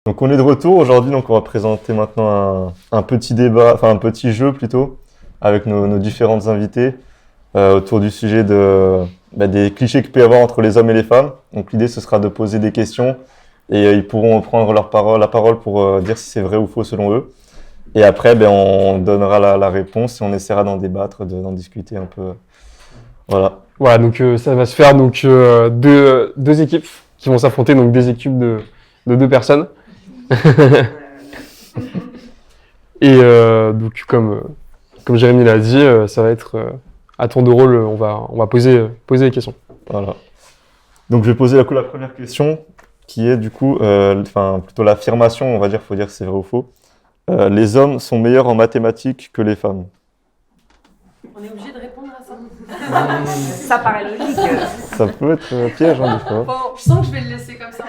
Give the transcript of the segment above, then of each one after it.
Donc on est de retour aujourd'hui, donc on va présenter maintenant un petit débat, enfin un petit jeu plutôt, avec nos différentes invités autour du sujet des clichés qu'il peut y avoir entre les hommes et les femmes. Donc l'idée ce sera de poser des questions et ils pourront prendre la parole pour dire si c'est vrai ou faux selon eux. Et après on donnera la réponse et on essaiera d'en débattre, d'en discuter un peu. Voilà. Voilà, donc ça va se faire donc deux équipes qui vont s'affronter, donc des équipes de deux personnes. Et donc comme Jérémy l'a dit, ça va être à tour de rôle, on va poser les questions. Voilà. Donc je vais poser la première question qui est du coup, plutôt l'affirmation, on va dire, faut dire si c'est vrai ou faux. Les hommes sont meilleurs en mathématiques que les femmes. On est obligé de répondre à ça. Ça paraît logique. Ça peut être piège, des fois. Bon, je sens que je vais le laisser comme ça.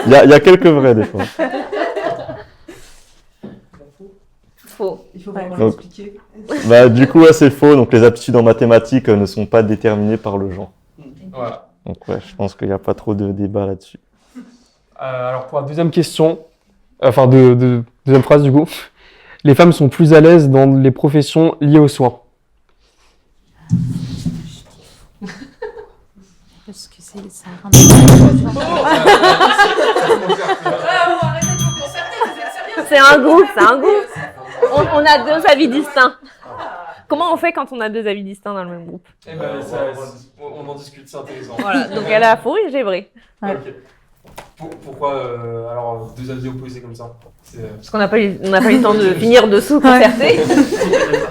Il y a quelques vrais, des fois. Faux. Il faut vraiment Donc, l'expliquer. Du coup, c'est faux. Donc, les aptitudes en mathématiques ne sont pas déterminées par le genre. Voilà. Donc, ouais, je pense qu'il n'y a pas trop de débat là-dessus. Alors pour la deuxième question, deuxième phrase du coup, les femmes sont plus à l'aise dans les professions liées aux soins. Parce que ça rend... C'est un groupe. On a deux avis distincts. Comment on fait quand on a deux avis distincts dans le même groupe? On en discute, c'est intéressant. Voilà, donc elle a faux et j'ai vrai. Ouais. Ok. Pourquoi alors deux avis opposés comme ça? Parce qu'on n'a pas eu le temps de finir dessous concerter.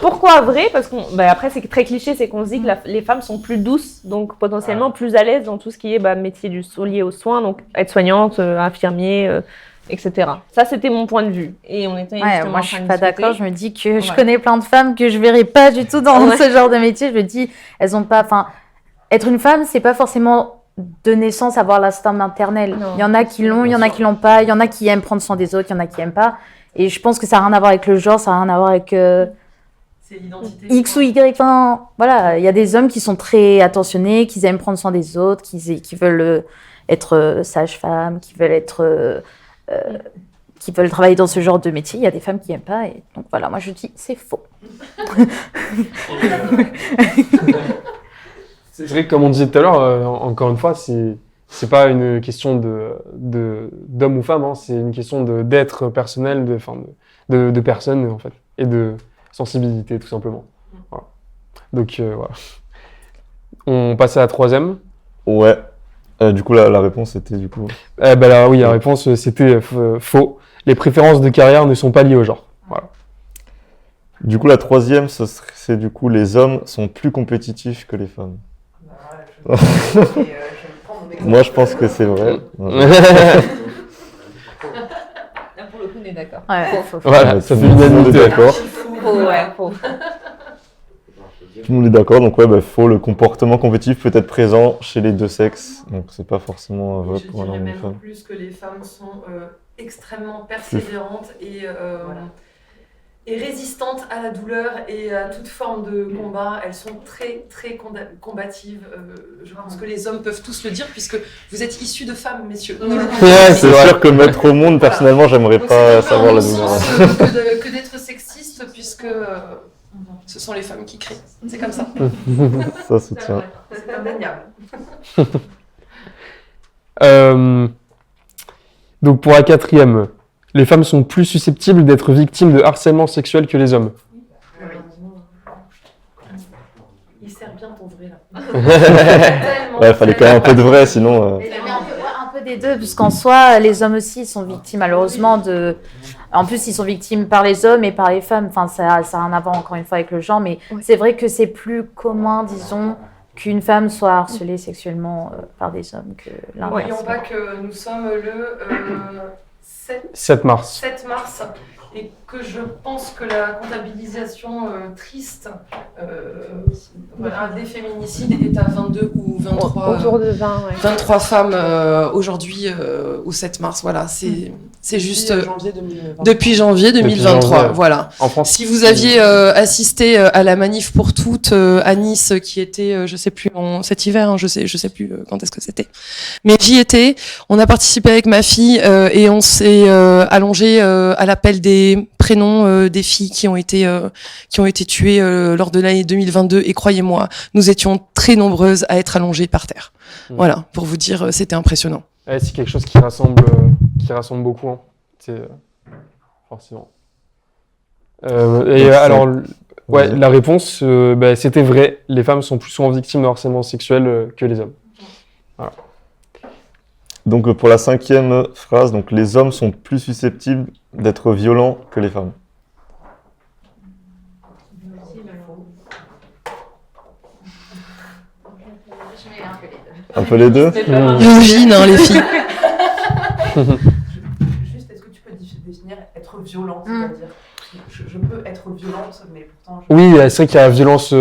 Pourquoi vrai? Parce après c'est très cliché, c'est qu'on se dit que les femmes sont plus douces, donc potentiellement plus à l'aise dans tout ce qui est métier lié aux soins, donc aide-soignante, infirmier, etc. Ça c'était mon point de vue. Et on était moi je suis pas d'accord, je me dis que je Ouais. connais plein de femmes que je verrais pas du tout dans ce genre de métier. Je me dis, elles ont pas, être une femme, c'est pas forcément de naissance avoir l'instinct maternel. Non. Il y en a qui l'ont, il y en a qui l'ont pas, il y en a qui aiment prendre soin des autres, il y en a qui aiment pas. Et je pense que ça n'a rien à voir avec le genre, ça n'a rien à voir avec C'est l'identité. X ou Y. Enfin, voilà, il y a des hommes qui sont très attentionnés, qui aiment prendre soin des autres, qui veulent être sage-femme, qui veulent travailler dans ce genre de métier. Il y a des femmes qui n'aiment pas. Et donc voilà, moi je dis c'est faux. C'est vrai que comme on disait tout à l'heure, encore une fois, c'est pas une question d'homme ou femme, hein, c'est une question d'être personnel, de personne en fait, et de sensibilité tout simplement. Voilà. Donc voilà. On passe à la troisième. Ouais. Du coup, la réponse était du coup. La réponse c'était faux. Les préférences de carrière ne sont pas liées au genre. Voilà. Du coup, la troisième, c'est du coup les hommes sont plus compétitifs que les femmes. Je vais prendre mon exemple. Moi, je pense que c'est vrai. Là pour le coup on est d'accord. Ouais, Faux. Voilà, ça fait Tout le monde est l'unanimité. d'accord. Faux, ouais, faux. Tout le monde est d'accord. Donc, faux. Le comportement compétitif peut être présent chez les deux sexes. Donc, c'est pas forcément vrai Je pour un dirais homme ou une même femme. plus que les femmes sont extrêmement persévérantes et résistantes à la douleur et à toute forme de combat. Elles sont très, très combatives. Je pense que les hommes peuvent tous le dire puisque vous êtes issus de femmes, messieurs. Ne l'oubliez Ouais, pas. C'est sûr que mettre au monde, personnellement, j'aimerais Donc, pas c'est savoir la pas un douleur. non-sens que d'être sexiste puisque ce sont les femmes qui crient. C'est comme ça. Ça se tient. C'est indéniable. Donc pour la quatrième, les femmes sont plus susceptibles d'être victimes de harcèlement sexuel que les hommes. Il sert bien ton vrai là. Ouais, fallait quand même un peu de vrai, sinon. Mais un peu des deux, puisqu'en soi, les hommes aussi sont victimes malheureusement de... En plus, ils sont victimes par les hommes et par les femmes. Enfin, ça n'a rien à voir encore une fois avec le genre, mais c'est vrai que c'est plus commun, disons, qu'une femme soit harcelée sexuellement par des hommes que l'inverse. N'oublions pas que nous sommes le 7 mars. 7 mars et que je pense que la comptabilisation triste des féminicides est à 22 ou 23. Autour de 20, ouais. 23 femmes aujourd'hui au 7 mars. Voilà, c'est juste depuis janvier 2023. janvier, Voilà. En France. Si vous aviez assisté à la manif pour toutes à Nice, qui était, je sais plus, cet hiver, hein, je sais plus quand est-ce que c'était, mais j'y étais. On a participé avec ma fille et on s'est allongé à l'appel des prénoms des filles qui ont été tuées lors de l'année 2022. Et croyez-moi, nous étions très nombreuses à être allongées par terre. Voilà, pour vous dire, c'était impressionnant. Ouais, c'est quelque chose qui rassemble beaucoup. Hein. C'est forcément. Alors, ouais, la réponse, c'était vrai. Les femmes sont plus souvent victimes de harcèlement sexuel que les hommes. Voilà. Donc pour la 5e phrase, donc les hommes sont plus susceptibles d'être violents que les femmes. Un peu les deux. Misogyne, hein, les filles. Juste, est-ce que tu peux définir être violente, c'est-à-dire je peux être violente, mais pourtant... Oui, c'est vrai qu'il y a la violence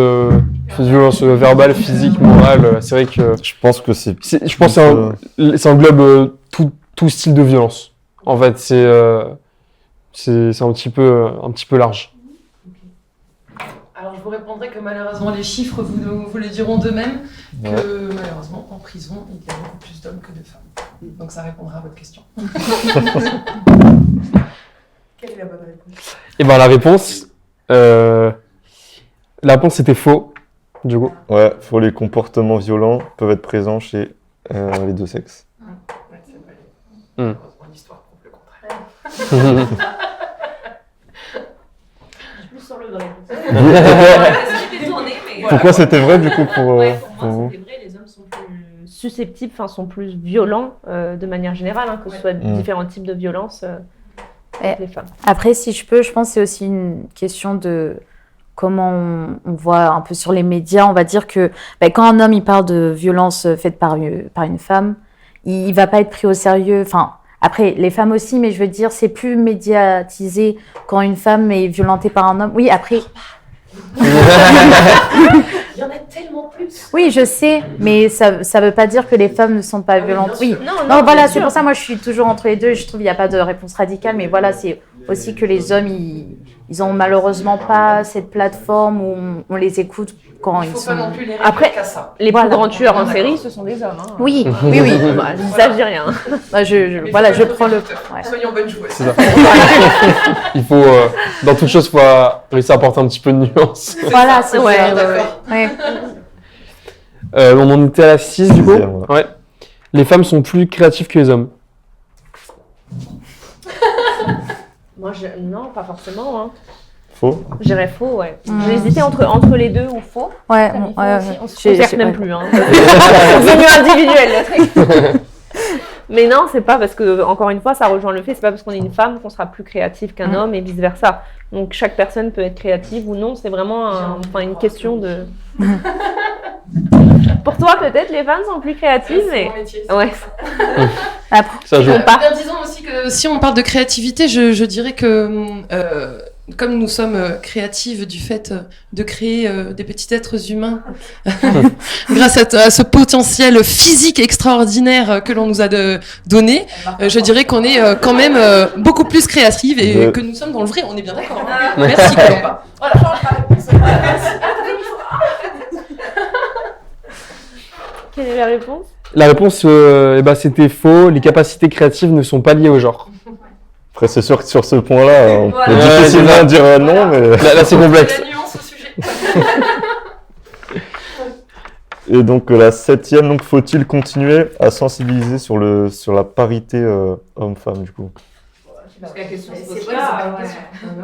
verbale, physique, morale. C'est vrai que... Je pense que c'est... Je pense que ça englobe tout style de violence. En fait, c'est un petit peu large. Alors je vous répondrai que malheureusement les chiffres vous le diront d'eux-mêmes, que malheureusement en prison il y a beaucoup plus d'hommes que de femmes. Donc ça répondra à votre question. Quelle est la bonne réponse? Et ben la réponse c'était faux, du coup. Ouais, pour les comportements violents peuvent être présents chez les deux sexes. Ouais, c'est vrai. Heureusement l'histoire prouve le contraire. Plus sur le vrai. Pourquoi c'était vrai du coup pour vous? C'était vrai, les hommes sont plus susceptibles, sont plus violents de manière générale, que ce soit différents types de violences que les femmes. Après, si je peux, je pense que c'est aussi une question de comment on voit un peu sur les médias. On va dire que quand un homme il parle de violence faite par une femme, il va pas être pris au sérieux. Enfin, après, les femmes aussi, mais je veux dire, c'est plus médiatisé quand une femme est violentée par un homme. Oui, après... Il y en a tellement plus. Oui, je sais, mais ça veut pas dire que les femmes ne sont pas violentes. Oui, non, voilà, c'est pour ça, moi, je suis toujours entre les deux. Je trouve qu'il n'y a pas de réponse radicale, mais voilà, c'est aussi que les hommes, ils ont malheureusement pas cette plateforme où on les écoute quand ils Il faut sont... pas non plus les Après, réduire qu'à ça. Les plus grands tueurs en série, ce sont des hommes. Oui. Ça, je dis rien. Bah, je prends le... Ouais. Soyons bonnes joueuses. C'est ça. Il faut, dans toute chose, faut réussir à apporter un petit peu de nuance. Voilà, c'est Ouais, ouais. On en était à la 6 du coup. Sixième, ouais. Ouais. Les femmes sont plus créatives que les hommes. Moi, non, pas forcément. Faux. J'irais faux, ouais. J'ai hésité entre les deux ou faux. Ouais, Comme il faut ouais, aussi. ouais. On se concerte même plus. C'est devenu individuel, le truc. Mais non, c'est pas parce que, encore une fois, ça rejoint le fait, c'est pas parce qu'on est une femme qu'on sera plus créative qu'un homme et vice-versa. Donc chaque personne peut être créative ou non, c'est vraiment une question de... Pour toi, peut-être, les femmes sont plus créatives, C'est mais... mon métier. Ouais. Ça joue. Disons aussi que si on parle de créativité, je dirais que comme nous sommes créatives du fait de créer des petits êtres humains grâce à ce potentiel physique extraordinaire que l'on nous a donné, je dirais qu'on est quand même beaucoup plus créatives et que nous sommes dans le vrai, on est bien d'accord. Hein. Merci Colomba. Voilà, change la réponse. Quelle est la réponse? La réponse, c'était faux. Les capacités créatives ne sont pas liées au genre. Après, c'est sûr que sur ce point-là, on peut Ouais, difficilement c'est ça. dire non, mais... Là, c'est complexe. La nuance au sujet. Et donc la 7e, donc faut-il continuer à sensibiliser sur la parité homme-femme du coup? Parce que la question se pose C'est pas. pas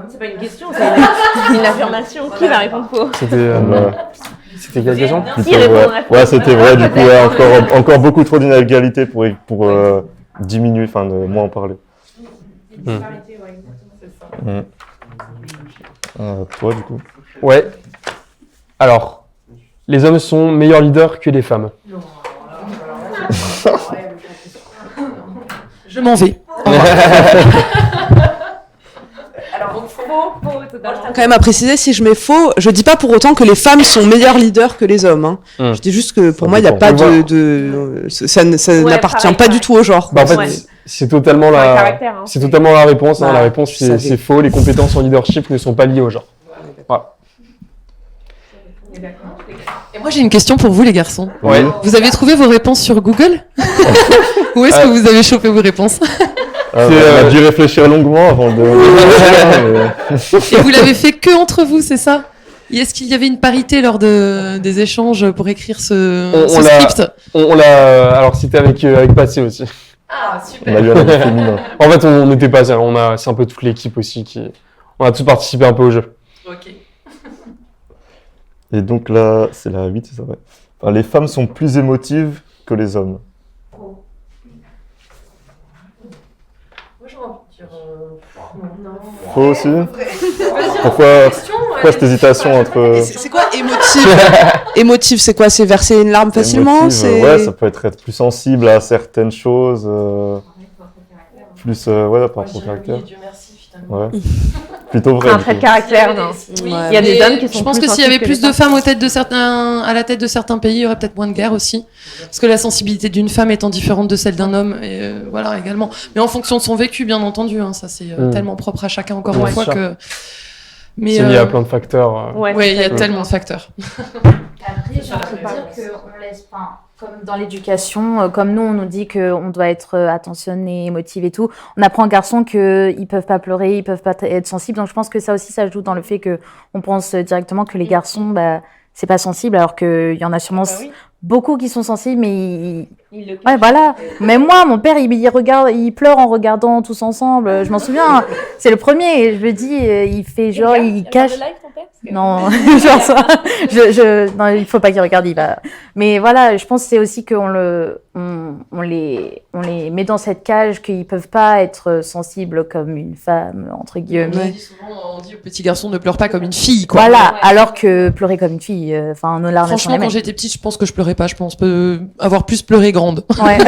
C'est pas une question, c'est une affirmation. Qui va répondre faux? C'était quelle question? Qui Plutôt répond vrai. à la Ouais, c'était vrai, du coup, peut-être. ouais, encore beaucoup trop d'inégalités pour diminuer, de moins en parler. Toi, du coup? Ouais. Alors, les hommes sont meilleurs leaders que les femmes. Je m'en vais. totalement. Quand même à préciser, si je mets faux, je dis pas pour autant que les femmes sont meilleures leaders que les hommes. Hein. Je dis juste que pour moi, il n'y a pas ça n'appartient pareil, pas du tout au genre. Bah, en fait, Ouais. c'est totalement Ouais, la, caractère, hein. c'est totalement la réponse. Hein. Voilà, La réponse, je savais. c'est faux. Les compétences en leadership ne sont pas liées au genre. Voilà. Et moi, j'ai une question pour vous, les garçons. Ouais. Vous avez trouvé vos réponses sur Google? Où est-ce que vous avez chopé vos réponses? On a dû réfléchir longuement avant de... Et vous l'avez fait que entre vous, c'est ça? Et est-ce qu'il y avait une parité lors des échanges pour écrire ce script? On l'a. Alors, c'était avec Patsy aussi. Ah, On super. a eu un avis féminin. En fait, on n'était pas seul. C'est un peu toute l'équipe aussi on a tous participé un peu au jeu. Ok. Et donc là, c'est la 8, c'est ça, ouais. Enfin, les femmes sont plus émotives que les hommes. Moi, j'ai envie de dire. Non. Faux aussi? Vas-y, Pourquoi question, cette hésitation entre... Et c'est quoi émotive? Émotive, c'est quoi? C'est verser une larme facilement? émotive, ouais, ça peut être plus sensible à certaines choses. Plus, ouais, par rapport au caractère. Dieu merci, finalement. Ouais. Plutôt vrai. C'est un du trait de coup. caractère, non? Oui. Ouais. Il y a des Mais hommes qui sont je pense plus que s'il y avait sensibles plus que de les femmes à la tête de certains pays, il y aurait peut-être moins de guerres aussi. Parce que la sensibilité d'une femme étant différente de celle d'un homme, et voilà également. Mais en fonction de son vécu, bien entendu. Hein, ça, c'est tellement propre à chacun, encore une Ouais, fois sûr. que. Mais C'est lié à plein de facteurs. Ouais, ouais, il y a c'est tellement de facteurs. Après, j'ai envie de dire qu'on laisse pas, comme dans l'éducation, comme nous, on nous dit qu'on doit être attentionné, émotif et tout, on apprend aux garçons qu'ils peuvent pas pleurer, ils peuvent pas être sensibles. Donc je pense que ça aussi, ça joue dans le fait qu'on pense directement que les garçons, bah, c'est pas sensible, alors qu'il y en a sûrement beaucoup qui sont sensibles, mais ouais, voilà. Même moi, mon père, il pleure en regardant tous ensemble. Je m'en souviens, c'est le premier, et je le dis, il fait genre, il cache. Non, genre ça. Non, il faut pas qu'il regarde, il va. Mais voilà, je pense que c'est aussi qu'on on les met dans cette cage qu'ils peuvent pas être sensibles comme une femme, entre guillemets. On dit aux petits garçons ne pleure pas comme une fille, quoi. Voilà, alors que pleurer comme une fille, enfin, nos larmes sont Franchement, les quand mêmes. j'étais petite, je pense que je pleurais pas. Je pense avoir plus pleuré grande. Ouais,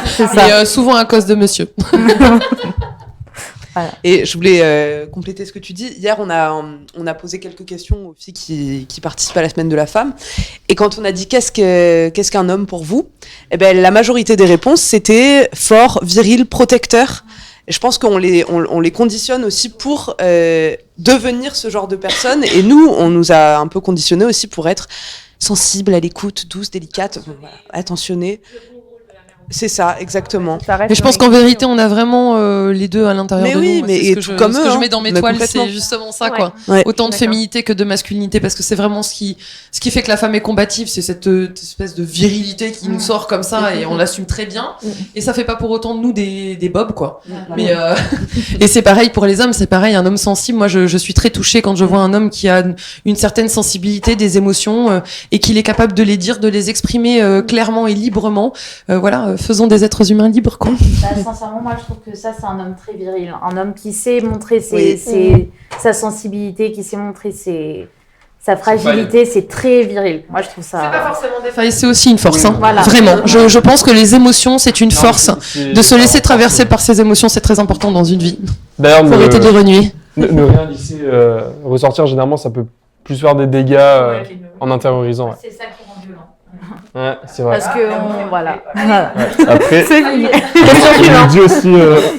c'est ça. Mais souvent à cause de monsieur. Voilà. Et je voulais compléter ce que tu dis. Hier, on a posé quelques questions aux filles qui participent à la semaine de la femme. Et quand on a dit qu'est-ce qu'un homme pour vous, eh ben, la majorité des réponses, c'était fort, viril, protecteur. Et je pense qu'on les conditionne aussi pour devenir ce genre de personne. Et nous, on nous a un peu conditionnés aussi pour être sensible, à l'écoute, douce, délicate, voilà, attentionnée. C'est ça, exactement. Mais je pense qu'en vérité, on a vraiment les deux à l'intérieur de nous. Moi, mais c'est ce que tout comme ce eux, que je hein. mets dans mes Mais toiles, complètement. c'est justement ça, Ouais. quoi. Ouais. Autant de D'accord. féminité que de masculinité, parce que c'est vraiment ce qui fait que la femme est combative, c'est cette espèce de virilité qui nous sort comme ça, et on l'assume très bien. Et ça fait pas pour autant de nous des bobs, quoi. Mais et c'est pareil pour les hommes, c'est pareil. Un homme sensible, moi, je suis très touchée quand je vois un homme qui a une certaine sensibilité, des émotions, et qu'il est capable de les dire, de les exprimer clairement et librement. Voilà, faisons des êtres humains libres, quoi. Bah, sincèrement, moi, je trouve que ça, c'est un homme très viril. Un homme qui sait montrer Oui. sa sensibilité, qui sait montrer sa fragilité, c'est très viril. Moi, je trouve ça... C'est pas forcément des Enfin, et c'est aussi une force, hein. Voilà. Vraiment. Je pense que les émotions, c'est une force. De se laisser traverser par ses émotions, c'est très important dans une vie. D'ailleurs, Faut arrêter de les renier. ne rien laisser ressortir, généralement, ça peut plus faire des dégâts en intériorisant. Ouais, C'est ça qui rend violent. Ouais, c'est vrai. Parce que, voilà. Après, il nous dit aussi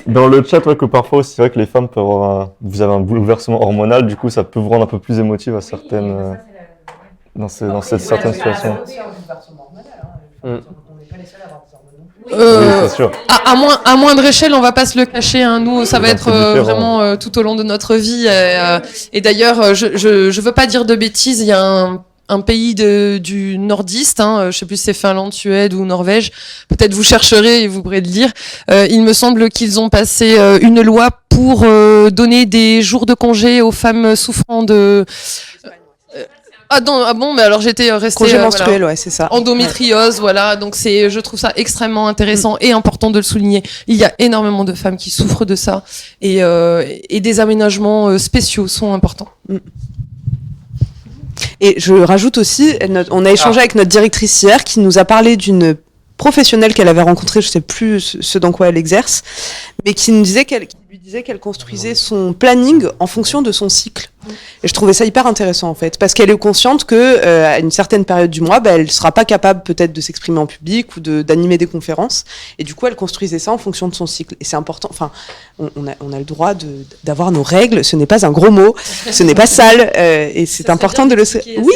dans le chat que parfois aussi, c'est vrai que les femmes peuvent avoir vous avez un bouleversement hormonal, du coup ça peut vous rendre un peu plus émotive à certaines dans cette certaine situation. On n'est pas les seuls à avoir des hormones non plus. Oui, c'est sûr. À moindre échelle, on va pas se le cacher. Hein. Nous, ça va C'est être différent. vraiment tout au long de notre vie. Et d'ailleurs, je veux pas dire de bêtises. Il y a un pays du nordiste, hein, je sais plus si c'est Finlande, Suède ou Norvège. Peut-être vous chercherez et vous pourrez le lire. Il me semble qu'ils ont passé une loi pour donner des jours de congé aux femmes souffrant de. Ah bon, mais alors j'étais restée. Congé voilà. menstruel, ouais, c'est ça. Endométriose, voilà. Donc je trouve ça extrêmement intéressant et important de le souligner. Il y a énormément de femmes qui souffrent de ça et des aménagements spéciaux sont importants. Et je rajoute aussi, on a échangé avec notre directrice hier qui nous a parlé d'une professionnel qu'elle avait rencontré, je sais plus ce dans quoi elle exerce, mais qui lui disait qu'elle construisait son planning en fonction de son cycle. Et je trouvais ça hyper intéressant en fait, parce qu'elle est consciente que à une certaine période du mois, elle sera pas capable peut-être de s'exprimer en public ou d'animer des conférences, et du coup elle construisait ça en fonction de son cycle. Et c'est important. Enfin, on a le droit d'avoir nos règles. Ce n'est pas un gros mot, ce n'est pas sale, et c'est important de le. Oui,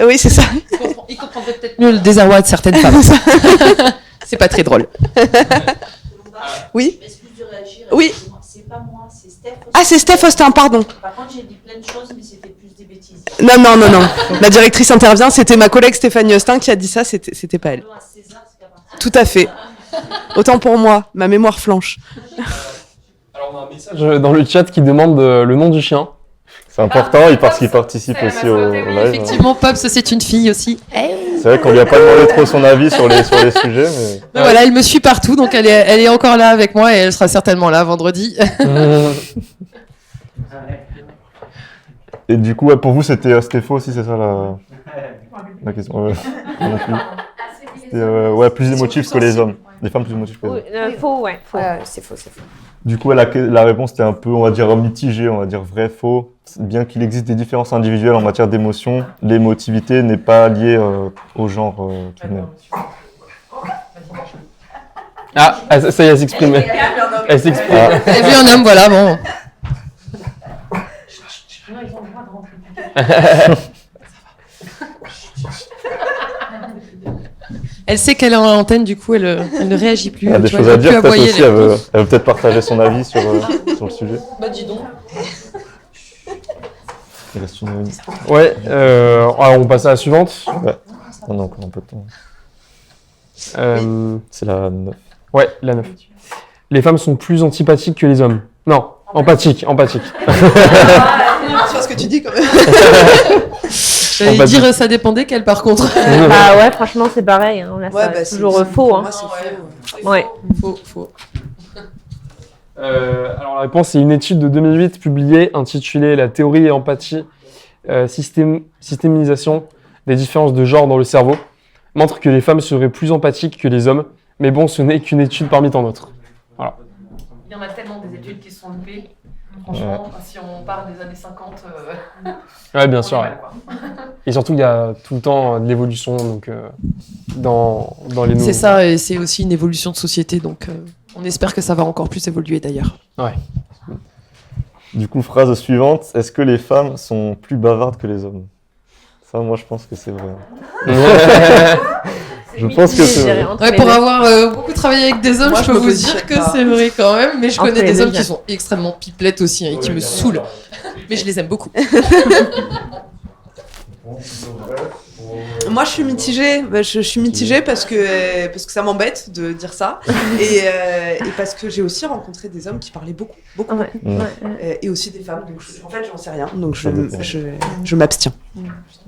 oui, c'est ça. Ils comprendraient peut-être mieux le désarroi de certaines femmes. C'est pas très drôle. Oui. Excuse de réagir. Oui. C'est pas moi, c'est Steph. Ah, c'est Steph Austin, pardon. Par contre, j'ai dit plein de choses, mais c'était plus des bêtises. Non. La directrice intervient. C'était ma collègue Stéphanie Austin qui a dit ça. C'était pas elle. Tout à fait. Autant pour moi, ma mémoire flanche. Alors on a un message dans le chat qui demande le nom du chien. C'est important, parce qu'il participe aussi au live. Effectivement, Pops, c'est une fille aussi. C'est vrai qu'on lui a pas demandé trop son avis sur les sujets, mais... Mais voilà, elle me suit partout, donc elle est encore là avec moi et elle sera certainement là vendredi. Et du coup, pour vous, c'était Stéphane aussi, c'est ça la question. Moi non plus. C'était plus émotif que les hommes. Les femmes plus émotives que les hommes. Faux, ouais. Faux. C'est faux. Du coup, la réponse était un peu, on va dire, mitigée, on va dire vrai, faux. Bien qu'il existe des différences individuelles en matière d'émotion, l'émotivité n'est pas liée au genre tout de même. Ah, ça y est, elle s'exprime. Elle s'exprime. Elle a vu un homme, voilà, bon. Elle sait qu'elle est en antenne, du coup, elle ne réagit plus. Elle a des choses à dire, peut-être aussi, elle veut peut-être partager son avis sur le sujet. Bah dis donc. Il reste une minute. Ouais, alors on passe à la suivante. Ouais, on a encore un peu de temps. C'est la 9. Ouais, la 9. Les femmes sont plus antipathiques que les hommes. Non, empathiques. Tu vois ce que tu dis quand même. J'allais dire ça dépendait quelle par contre. Bah ouais, franchement, c'est pareil. Hein. Là, c'est toujours faux. Hein. Moi, c'est faux. Ouais. Faux. Alors la réponse c'est une étude de 2008 publiée intitulée La théorie et empathie, systémisation des différences de genre dans le cerveau, montre que les femmes seraient plus empathiques que les hommes, mais bon, ce n'est qu'une étude parmi tant d'autres. Voilà. Il y en a tellement des études qui sont loupées. Franchement, si on parle des années 50, Ouais, bien sûr. on est Ouais. mal, quoi. Et surtout, il y a tout le temps de l'évolution donc, dans les nouveaux. C'est ça, et c'est aussi une évolution de société, donc on espère que ça va encore plus évoluer d'ailleurs. Ouais. Du coup, phrase suivante. Est-ce que les femmes sont plus bavardes que les hommes? Ça, moi, je pense que c'est vrai. Je pense que c'est vrai. Ouais, pour avoir beaucoup travaillé avec des hommes, Moi, je je peux me vous positionne dire que pas. c'est vrai quand même, mais je Entre connais les des deux, hommes qui bien. sont extrêmement pipelettes aussi, hein, et qui me saoulent. Mais je les aime beaucoup. Moi, je suis mitigée. Je suis mitigée parce que ça m'embête de dire ça, et parce que j'ai aussi rencontré des hommes qui parlaient beaucoup. Ouais. Et aussi des femmes. Donc, en fait, j'en sais rien. Donc, je m'abstiens.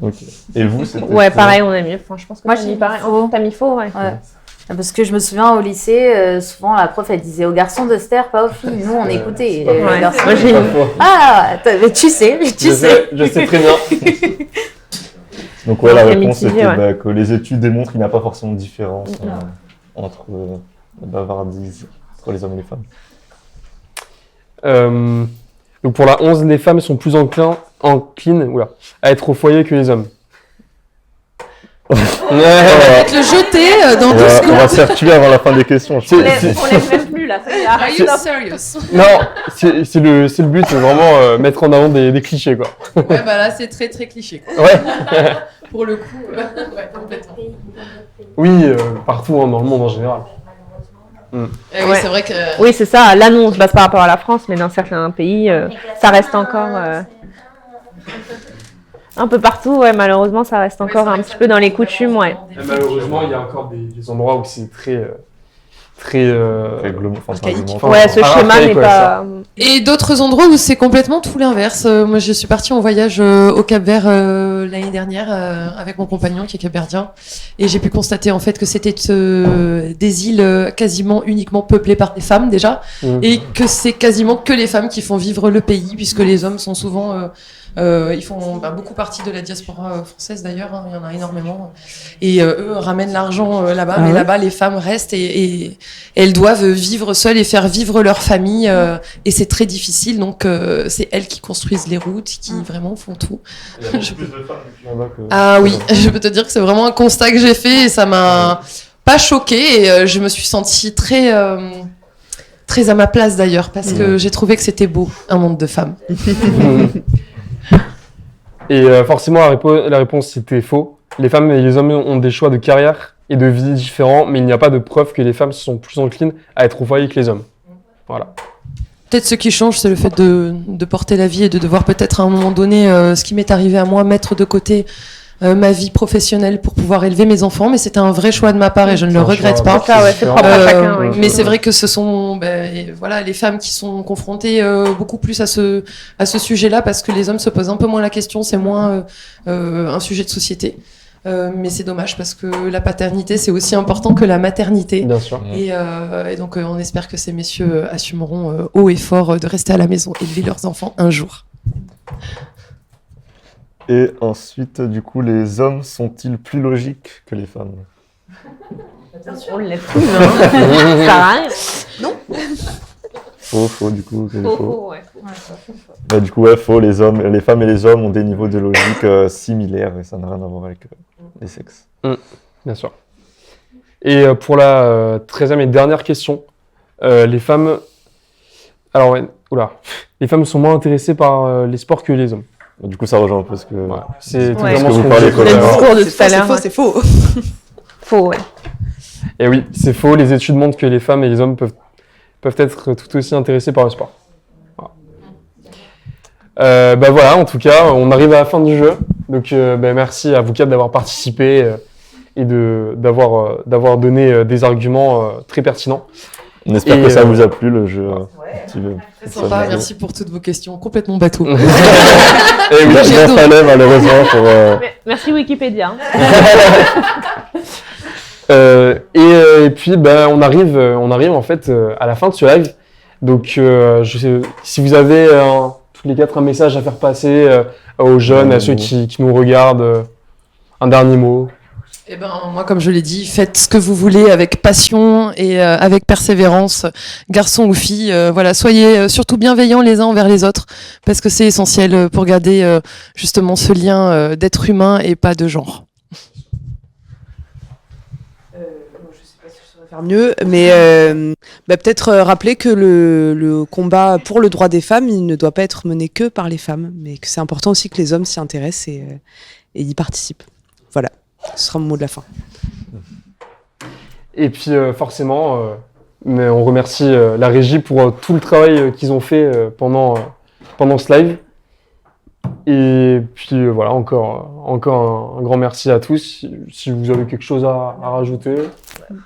Ok. Et vous, c'était Ouais, pareil, on a mis. Enfin, je pense que Moi, t'as j'ai mis mis pareil. faux. T'as mis faux, ouais. Ouais. Parce que je me souviens au lycée, souvent la prof elle disait aux garçons de se taire, pas aux filles. Nous on écoutait. Les Ouais. garçons. Moi, j'ai mis. Mais tu sais. Je sais très bien. Donc ouais, la C'est réponse mitigé, était ouais. que les études démontrent qu'il n'y a pas forcément de différence entre la bavardise entre les hommes et les femmes. Donc pour la 11, les femmes sont plus enclines à être au foyer que les hommes. Peut-être le jeter dans 2 On va secondes. se faire tuer avant la fin des questions. Je On pense. lève même plus là. Ça y est, Are arrête. you serious? Non, c'est le but, c'est vraiment mettre en avant des clichés quoi. Ouais, bah là c'est très très cliché, quoi. Ouais. Pour le coup, ouais, complètement. Oui, partout hein, dans le monde en général. Oui, Ouais. c'est vrai que. Oui, c'est ça. Là, nous, on se base par rapport à la France, mais dans certains pays, ça reste encore un peu partout. Ouais, malheureusement, ça reste encore un petit peu dans les coutumes, ouais. Et malheureusement, il y a encore des endroits où c'est très Règlement, enfin, Archaïque. règlement. Ouais, ce schéma archaïque, n'est ouais, pas. Et d'autres endroits où c'est complètement tout l'inverse. Moi, je suis partie en voyage au Cap-Vert l'année dernière avec mon compagnon qui est capverdien, et j'ai pu constater en fait que c'était des îles quasiment uniquement peuplées par des femmes déjà, et que c'est quasiment que les femmes qui font vivre le pays, puisque les hommes sont souvent Ils font beaucoup partie de la diaspora française d'ailleurs, hein, il y en a énormément. Et eux ramènent l'argent là-bas, mais là-bas les femmes restent et elles doivent vivre seules et faire vivre leur famille. Et c'est très difficile, donc c'est elles qui construisent les routes, qui vraiment font tout. Il y a beaucoup plus de femmes là-bas que... Ah oui, je peux te dire que c'est vraiment un constat que j'ai fait et ça m'a pas choquée et je me suis sentie très à ma place d'ailleurs parce que j'ai trouvé que c'était beau, un monde de femmes. Et forcément, la réponse c'était faux. Les femmes et les hommes ont des choix de carrière et de vie différents, mais il n'y a pas de preuve que les femmes sont plus enclines à être au foyer que les hommes. Voilà. Peut-être ce qui change, c'est le fait de porter la vie et de devoir peut-être à un moment donné, ce qui m'est arrivé à moi, mettre de côté ma vie professionnelle pour pouvoir élever mes enfants, mais c'était un vrai choix de ma part et je ne le regrette pas. C'est propre à chacun. Oui. Mais c'est vrai que ce sont les femmes qui sont confrontées beaucoup plus à ce sujet-là parce que les hommes se posent un peu moins la question, c'est moins un sujet de société. Mais c'est dommage parce que la paternité c'est aussi important que la maternité. Bien sûr. Et donc on espère que ces messieurs assumeront haut et fort de rester à la maison et élever leurs enfants un jour. Et ensuite, du coup, les hommes sont-ils plus logiques que les femmes? On l'est tous, hein. Ça arrive. Faux, du coup. Faux, ouais. Bah, du coup, faux. Les femmes et les hommes ont des niveaux de logique similaires et ça n'a rien à voir avec les sexes. Bien sûr. Et pour la 13e et dernière question, les femmes... Alors, les femmes sont moins intéressées par les sports que les hommes. Du coup, ça rejoint un peu ce que... Ouais. C'est Ouais. vraiment Ce ce que vous qu'on parlez dit. tout à Le l'heure. discours de tout à l'heure. C'est faux. Faux, ouais. Et oui, c'est faux. Les études montrent que les femmes et les hommes peuvent être tout aussi intéressés par le sport. Voilà. Voilà, en tout cas, on arrive à la fin du jeu. Donc, merci à vous quatre d'avoir participé et d'avoir donné des arguments très pertinents. On espère que ça vous a plu, le jeu. C'est sympa, merci pour toutes vos questions complètement bateau. Et oui, il fallait malheureusement pour... Merci Wikipédia. Et puis on arrive en fait à la fin de ce live. Donc si vous avez tous les quatre un message à faire passer aux jeunes, à ceux qui nous regardent, un dernier mot. Eh ben, moi, comme je l'ai dit, faites ce que vous voulez avec passion et avec persévérance, garçons ou filles. Voilà, soyez surtout bienveillants les uns envers les autres, parce que c'est essentiel pour garder justement ce lien d'être humain et pas de genre. Je sais pas si je saurais faire mieux, mais peut-être rappeler que le combat pour le droit des femmes, il ne doit pas être mené que par les femmes, mais que c'est important aussi que les hommes s'y intéressent et y participent. Voilà. Ce sera mon mot de la fin. Et puis forcément, mais on remercie la régie pour tout le travail qu'ils ont fait pendant ce live. Et puis voilà, encore un grand merci à tous. Si vous avez quelque chose à rajouter.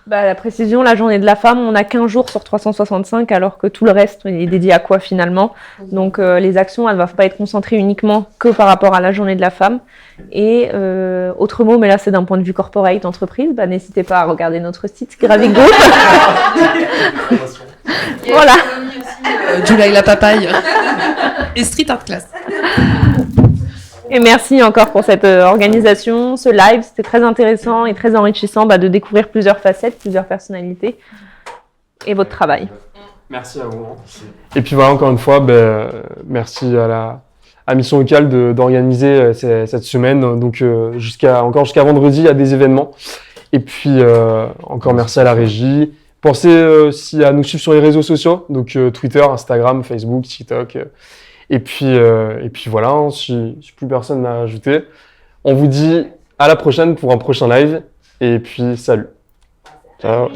La précision, la journée de la femme, on a 15 jours sur 365, alors que tout le reste est dédié à quoi finalement. Donc les actions, elles ne doivent pas être concentrées uniquement que par rapport à la journée de la femme. Et autre mot, mais là c'est d'un point de vue corporate, entreprise, n'hésitez pas à regarder notre site Gravigo. Voilà. July la papaye et Street Art Class. Et merci encore pour cette organisation, ce live. C'était très intéressant et très enrichissant de découvrir plusieurs facettes, plusieurs personnalités et votre travail. Merci à vous. Et puis voilà, encore une fois, merci à Mission Locale d'organiser cette semaine. Donc jusqu'à vendredi, il y a des événements. Et puis encore merci à la régie. Pensez aussi à nous suivre sur les réseaux sociaux, donc Twitter, Instagram, Facebook, TikTok. Et puis voilà, si plus personne n'a ajouté, on vous dit à la prochaine pour un prochain live. Et puis salut. Ciao.